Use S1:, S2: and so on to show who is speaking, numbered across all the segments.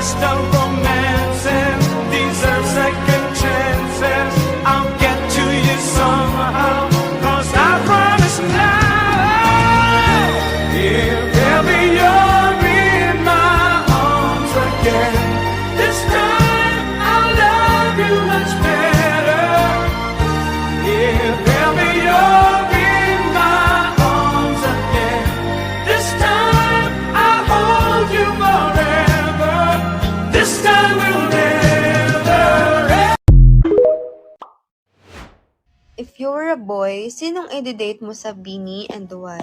S1: best of romances deserve second chances. I'll get to you somehow, 'cause I promise now, if ever you're in my arms again, this time I'll love you much better. If ever you're in my arms again, this time I'll hold you forever. This time we'll never.
S2: If you were a boy, sinong i-date mo sa Beanie and why?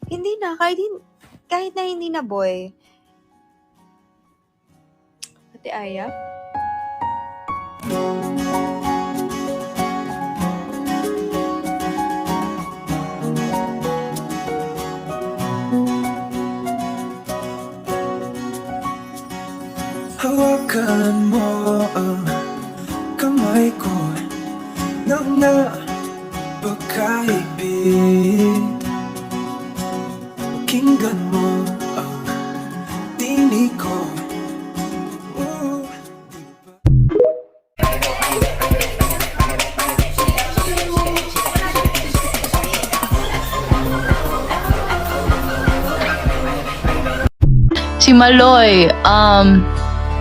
S2: Hindi na, kahit na hindi na boy. Ate Aya?
S3: Hawakan mo ang kamay ko nang napakaibig. Pakinggan mo ang tinig ko.
S4: Si Maloy,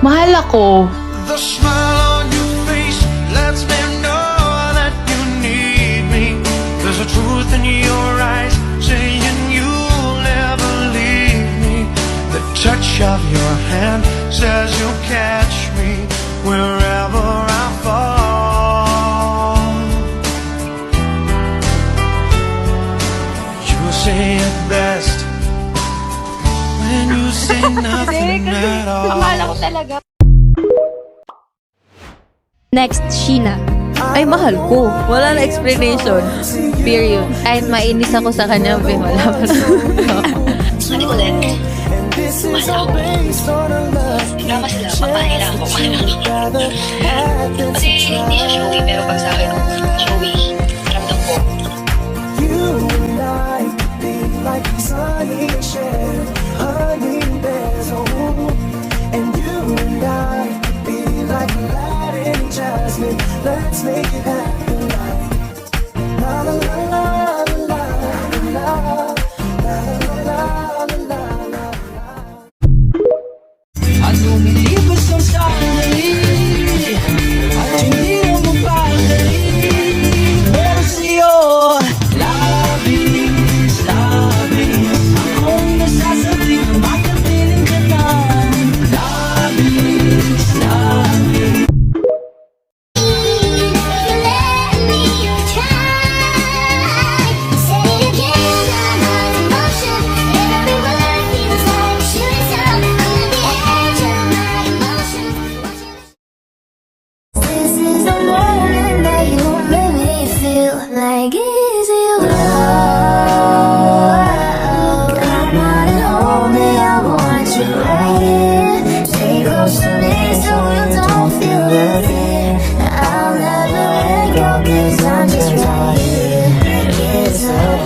S4: mahal ako.
S1: The smile on your face lets me know that you need me. There's a truth in your eyes saying you'll never leave me. The touch of your hand says you'll catch me wherever I fall. You say it best when you say nothing at all.
S2: Akala ko talaga.
S5: Next, Sheena. Ay, mahal ko. Wala na explanation. Period. Kahit mainis ako sa kanya, wala pa na.
S6: Ano ulit? Mahal ako. Drama sila, papahila ako. Kasi hindi siya showy, pero pag sa akin, showy. Ramdam ko.
S3: You and I be like sunny shade, honey basil, and you and I be like Latin jasmine. Let's make it happen like la la la la la la la la la la. At lumilibas ang sandali, at hindi mo mapakali, pero sa'yo labis, labis, akong nasasabi na makapiling ka na. Labis, labis.
S7: This is the moment that you really feel like easy love. Come on and hold me, I want you right here. Stay close to me so you don't feel the fear. I'll never let go 'cause I'm just right here. It's love.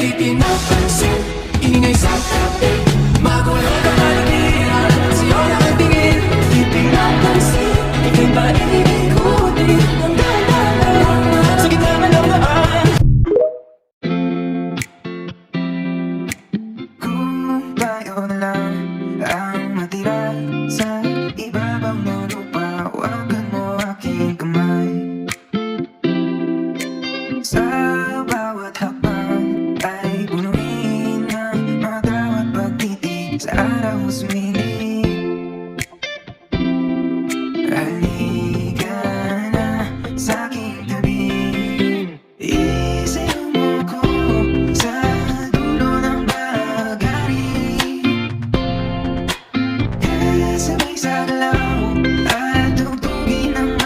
S3: Di pinapansin, ingay sa tabi, magulo ka malagyan, sa'yo lang ang tingin. Di pinapansin, ikay ba iikutin ng dahan-dahan sa gitna ng lamaan. Kung tayo na lang ang matira sa ibabang ng lupa, wagan mo aking kamay. Sa bawat hakbang ay punuin ng mga bawat pagtitig sa araw sumili. Halika na sa aking tabi, isigaw mo ko sa dulo ng bagari. Kasabay sa galaw at tugtugin ng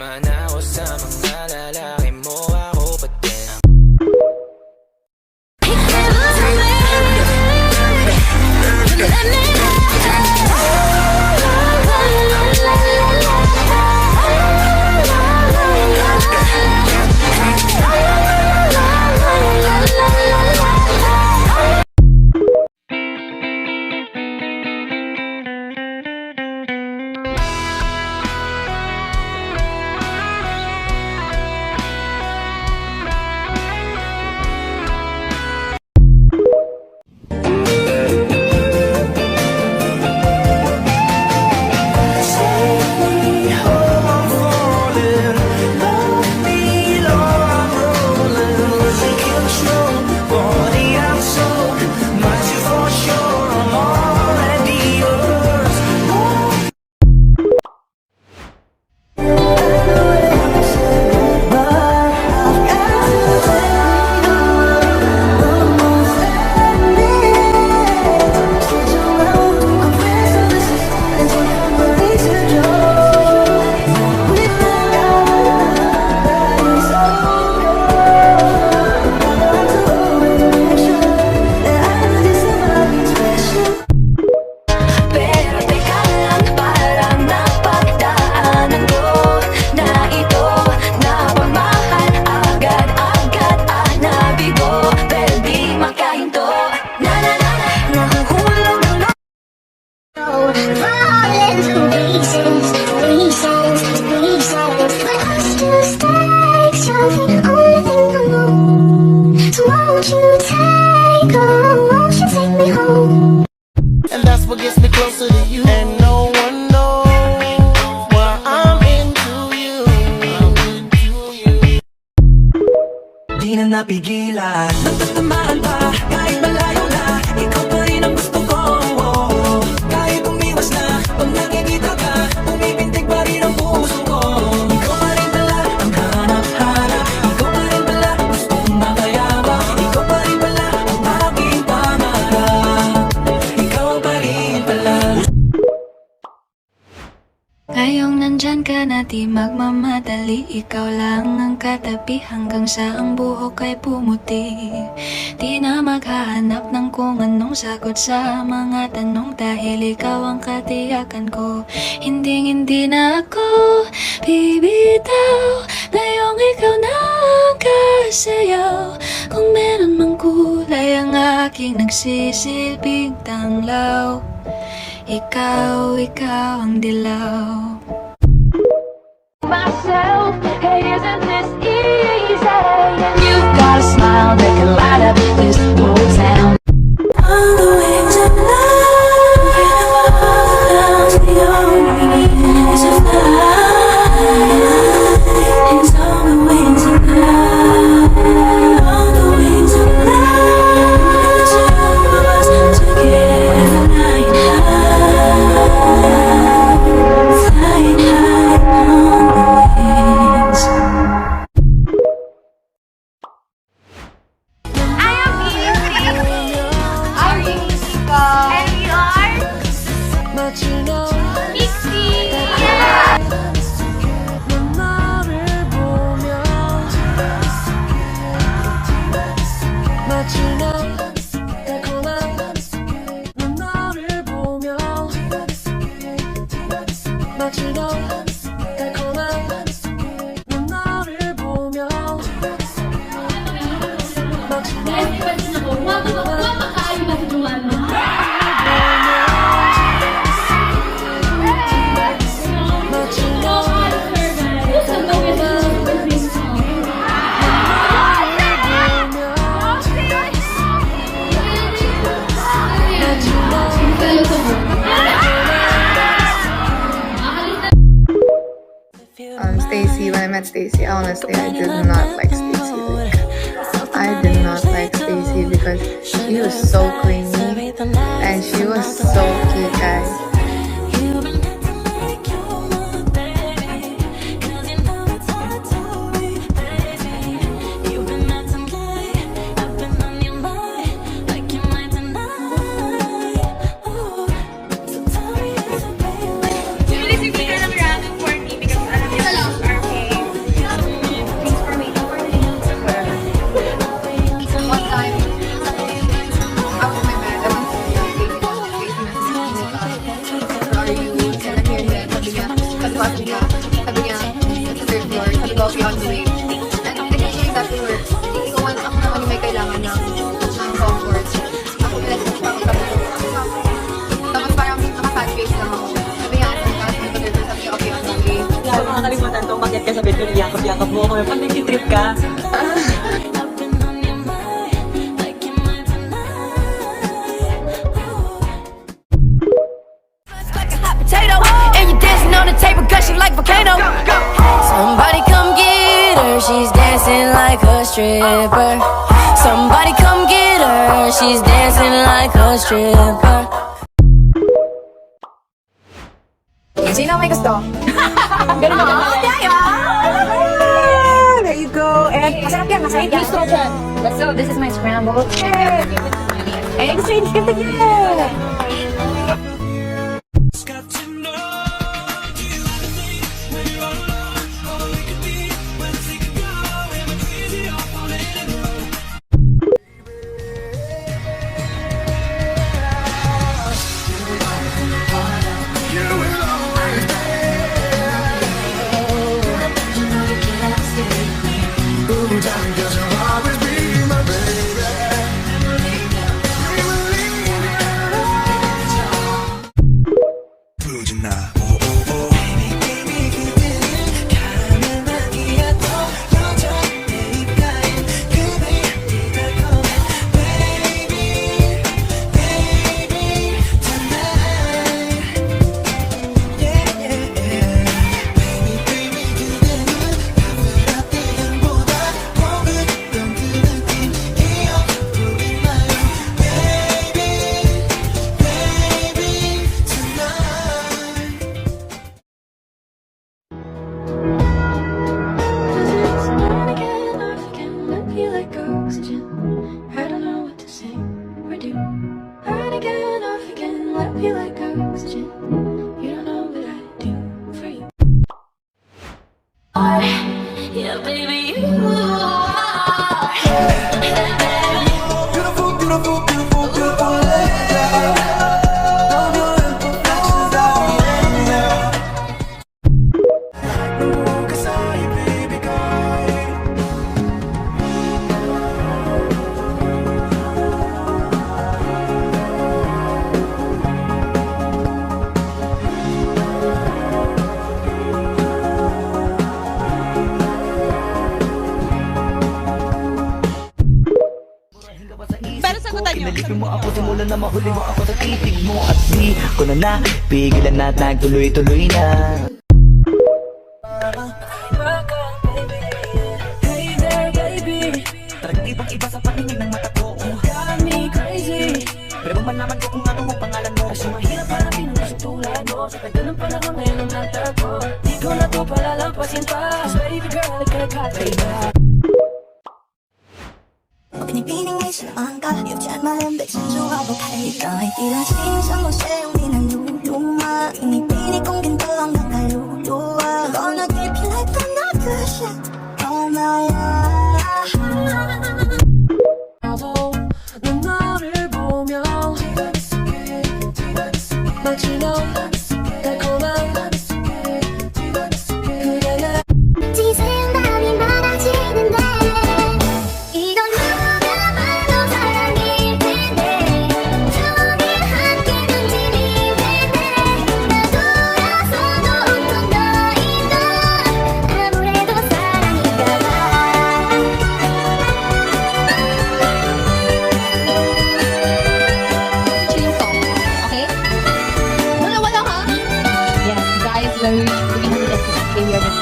S1: man ako sa mga lalaki mo, ako pa din.
S7: Pero teka lang, parang napagdaanan ko na ito, napamahal agad-agad, nabigo, pero di makahinto. Nahuhulog ang
S8: Falling to pieces, pieces, pieces. But I still stay, something only thing I know. So won't you take me home?
S3: And that's what gets me closer to you. And no one knows why I'm into you. Di na napigilan, nagtatamahal pa, kahit malayo na, ikaw pa rin ang gusto ko. Kahit umiwas na, pag nakikita ka, pumipintig pa rin ang puso ko. Ikaw pa rin pala ang hanap-hanap, ikaw pa rin pala gustong makayabang, ikaw pa rin pala ang aking pangarap, ikaw pa rin pala.
S7: Ngayong nandyan ka na di magmamadali, ikaw lang ang katabi hanggang sa ang buhok ay pumuti. Di na maghahanap ng kung anong sagot sa mga tanong, dahil ikaw ang katiyakan ko. Hindi na ako bibitaw, ngayong ikaw na ang kasayaw. Kung meron mang kulay ang aking nagsisilbing tanglaw, ikaw ang dilaw. Myself, hey, isn't this easy? And you've got a smile that can light up this whole town. On the wings of love, the only way to fly is on the wings of love. On the wings of love, two of us together, flying high, flying high on the wings.
S9: Stacy, when I met Stacy, honestly, I did not like Stacy. I did not like Stacy because she was so clingy and she was so cute, guys. bus niya. Sabi niya, sa third floor. Sabi ko, okay, on the way. And eventually, sabi ko, iiwan ako naman yung may kailangan ng comfort. Ako nila sa pagkakabi ko. Tapos parang naka-sad-face lang ako. Sabi niya, sabi niya, okay, on the way.
S10: Wala ko makakalimutan to, umakyat ka sa bed ko, yakap-yakap mo ako. Pag nag-trip ka.
S7: And you dancing on the table, gushing like volcano. Somebody come get her, she's dancing like a stripper. Somebody come get her, she's dancing like a stripper.
S9: Sino may gusto?
S5: Ganun na naman.
S9: There you go. And masarap yan, masarap yan.
S5: So, this is my scrambled.
S9: And exchange gift again.
S1: Got to know you. When you're all alone, all we could be. Where the sea could go, and we're crazy, all falling in love. You will always be. Ooh, darling, 'cause you'll always be my baby. We will leave 부지나 오오오 baby 그대는 가면 아니라도 여전히 입가에 그대 달콤해 baby baby tonight yeah yeah yeah baby baby 그대는 가브라 태양보다 더 그런 그 느낌 기억보이나요 baby baby tonight.
S7: Yeah, baby, you are.
S3: Beautiful, beautiful, beautiful, beautiful lady. Love your imperfections at the end. Kasai, baby, guy.
S5: Pero sagutan nyo.
S10: Kinalipin mo ako, simula na mahuli mo ako sa titig mo. At di ko na napigilan na nagtuloy-tuloy na.
S7: Hey there, baby.
S10: Talagang ibang-iba sa paningin ng mata ko.
S7: Got me crazy.
S10: Pero malaman ko kung ano ang pangalan mo.
S7: Kasi mahirap hanapin mo sa tulad mo. Sa tagal ng panahon ngayon ang nagtago. Di ko na to palalampasin pa. Cause baby girl, nagkakaiba.
S8: Pinipiling may samaan ka 有钱买人被伸手好不开一个依然欣赏我谁用你难碌碌吗你比你公平的浪荡太碌碌啊 Gonna keep you like another shit Oh my god
S7: 나도 넌 너를 보며 마치 너 달콤한 그대는
S8: 지새운 밤이 많아지는데 이건 누가 봐도 사랑일 텐데 종일 함께 눈질일 텐데 나 돌아서도 온통 너인가 아무래도 사랑인가 봐
S5: Chill song. Okay? Wala ha? Yes, guys, we're doing this. Okay, we are doing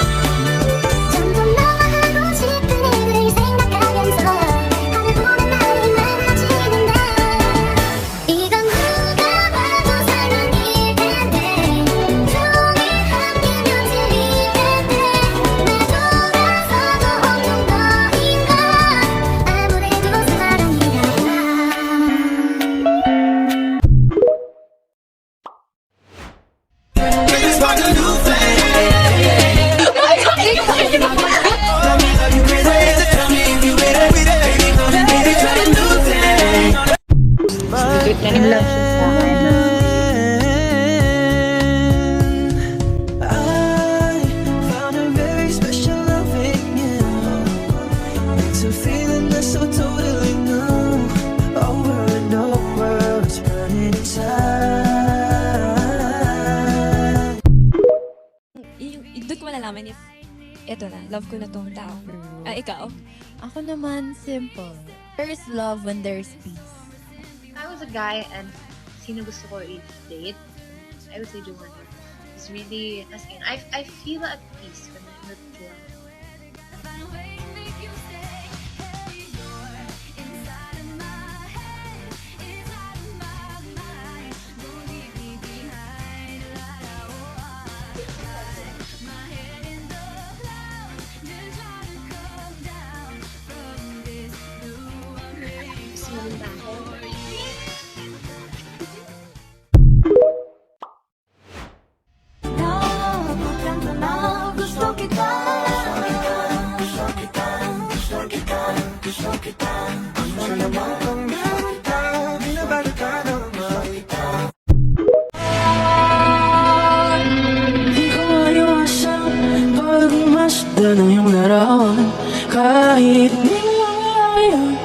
S8: 점점 너와 하고 싶은 일을 생각하면서 하늘 보는 날이 많아지는데 이건 누가 봐도 사랑일 텐데 종일 함께 며칠일 텐데 나 돌아서도 온통 너인가 아무래도 사랑이라
S1: It's like a new thing.
S8: doon ko malalaman if eto na, love ko na tong tao. Ikaw?
S5: Ako naman, simple. There's love when there's peace.
S11: If I was a guy and sino gusto ko i-date, I would say Joanna. It's really, as in, I feel at peace when I'm with Joanna.
S3: Di ko maiwasan pagmasdan ang iyong larawan. Kahit nilayan,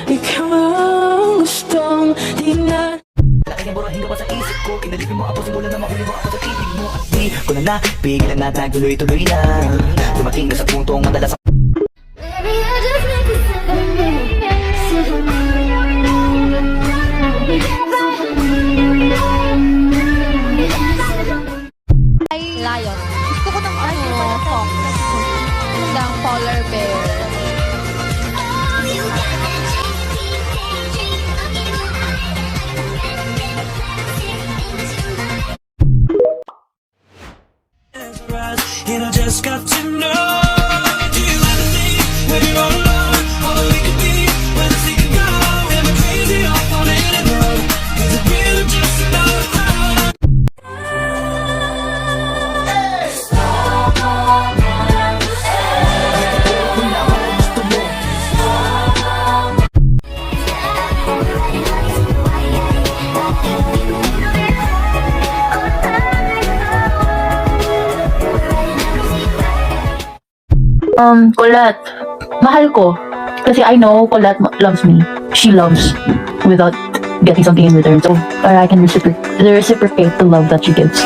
S3: ikaw ang gustong tingnan.
S10: Laki niya burahin ka pa sa isip ko. Kinalipin mo ako simula na mahuli mo ako sa titig mo. At di ko na napigilan na tuloy-tuloy na. Dumating na sa puntong madalas
S7: Baby, I just need to sit with me.
S5: Lion. Gusto ko ng fox. Isang polar bear.
S3: And I just got to know. Do you ever think when you're all alone, all that we could be, where the sea can go? Am I crazy or falling in love? Is it really just about time?
S4: Colette, mahal ko. Kasi I know Colette loves me. She loves without getting something in return. So, para I can reciprocate the love that she gives.